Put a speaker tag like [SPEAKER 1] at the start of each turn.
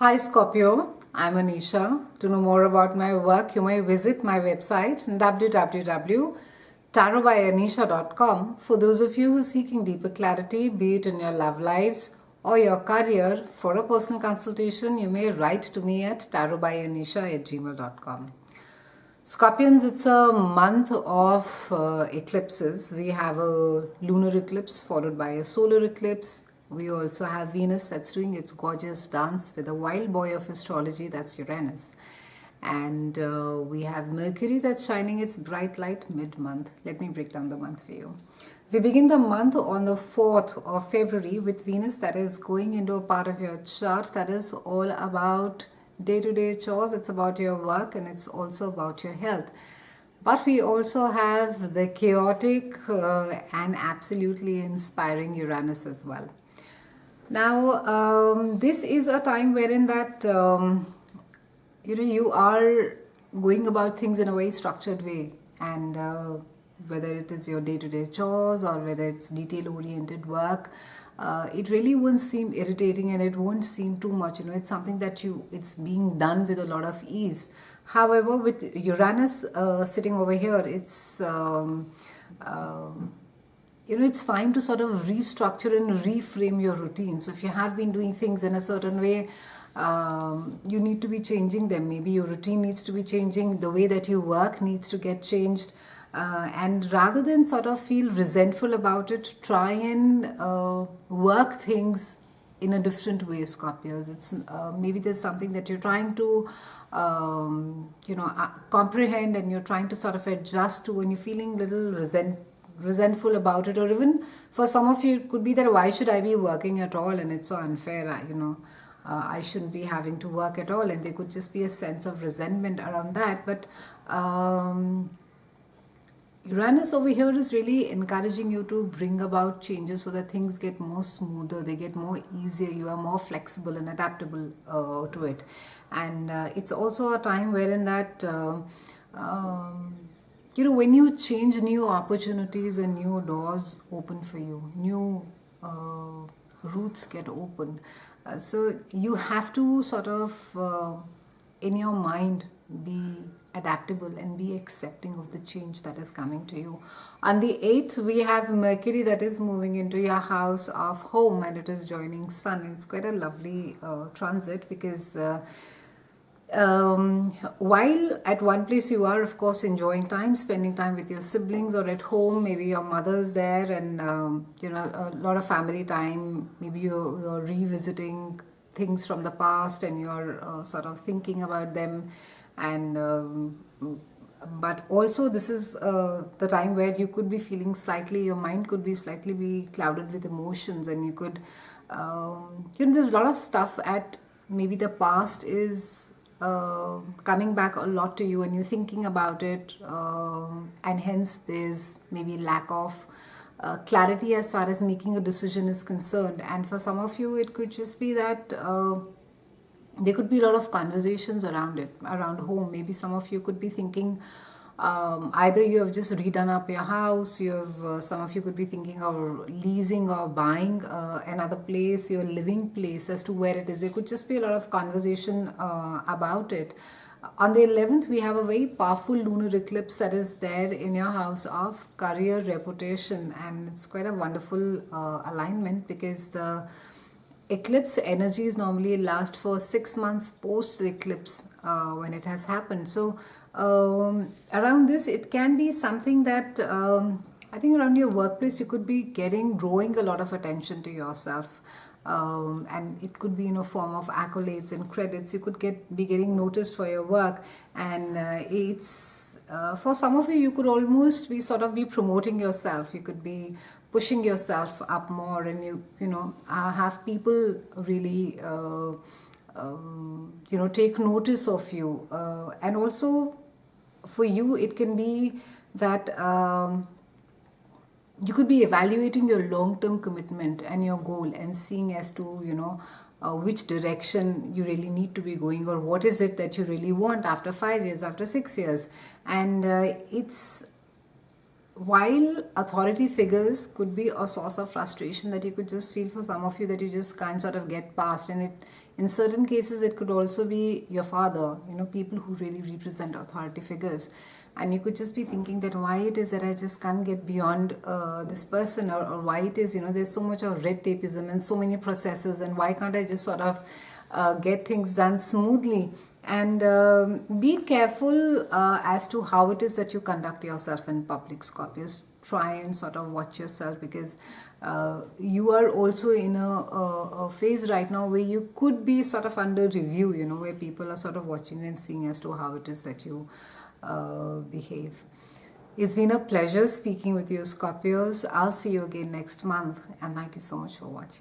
[SPEAKER 1] Hi Scorpio, I'm Anisha. To know more about my work, you may visit my website www.tarotbyanisha.com. For those of you who are seeking deeper clarity, be it in your love lives or your career, for a personal consultation, you may write to me at tarotbyanisha@gmail.com. Scorpions, it's a month of eclipses. We have a lunar eclipse followed by a solar eclipse. We also have Venus that's doing its gorgeous dance with a wild boy of astrology, that's Uranus. And we have Mercury that's shining its bright light mid month. Let me break down the month for you. We begin the month on the 4th of February with Venus that is going into a part of your chart that is all about day-to-day chores. It's about your work and it's also about your health. But we also have the chaotic and absolutely inspiring Uranus as well. Now, this is a time wherein that you are going about things in a very structured way, and whether it is your day-to-day chores or whether it's detail-oriented work, it really won't seem irritating and it won't seem too much. It's something that it's being done with a lot of ease. However, with Uranus sitting over here, it's time to sort of restructure and reframe your routine. So if you have been doing things in a certain way, you need to be changing them. Maybe your routine needs to be changing, the way that you work needs to get changed. And rather than sort of feel resentful about it, try and work things in a different way, Scorpios. It's maybe there's something that you're trying to comprehend and you're trying to sort of adjust to, and you're feeling a little resentful about it, or even for some of you it could be that why should I be working at all and it's so unfair, I shouldn't be having to work at all, and there could just be a sense of resentment around that. But Uranus over here is really encouraging you to bring about changes so that things get more smoother, they get more easier, you are more flexible and adaptable to it. And it's also a time wherein that when you change, new opportunities and new doors open for you, new routes get opened. So you have to sort of in your mind be adaptable and be accepting of the change that is coming to you. On the 8th, we have Mercury that is moving into your house of home and it is joining Sun. It's quite a lovely transit because while at one place you are of course enjoying time, spending time with your siblings, or at home maybe your mother's there and a lot of family time, maybe you're revisiting things from the past and you're sort of thinking about them, and but also this is the time where you could be feeling slightly, your mind could be slightly be clouded with emotions, and you could there's a lot of stuff at maybe the past is coming back a lot to you and you're thinking about it, and hence there's maybe lack of clarity as far as making a decision is concerned. And for some of you it could just be that there could be a lot of conversations around home. Maybe some of you could be thinking either you have just redone up your house, some of you could be thinking of leasing or buying another place, your living place, as to where it is. There could just be a lot of conversation about it. On the 11th, we have a very powerful lunar eclipse that is there in your house of career, reputation, and it's quite a wonderful alignment because the eclipse energies normally last for 6 months post the eclipse when it has happened. So around this, it can be something that I think around your workplace you could be drawing a lot of attention to yourself, and it could be in a form of accolades and credits. You could be getting noticed for your work, and it's for some of you, you could almost be sort of be promoting yourself. You could be pushing yourself up more, and have people really take notice of you, and also for you it can be that you could be evaluating your long-term commitment and your goal and seeing as to which direction you really need to be going, or what is it that you really want after 5 years, after 6 years. And it's while authority figures could be a source of frustration that you could just feel for some of you, that you just can't sort of get past, and it, in certain cases, it could also be your father, people who really represent authority figures, and you could just be thinking that why it is that I just can't get beyond this person, or why it is, there's so much of red tapeism and so many processes, and why can't I just sort of get things done smoothly. And be careful as to how it is that you conduct yourself in public, Scorpios. Try and sort of watch yourself, because you are also in a phase right now where you could be sort of under review, where people are sort of watching you and seeing as to how it is that you behave. It's been a pleasure speaking with you, Scorpios. I'll see you again next month, and thank you so much for watching.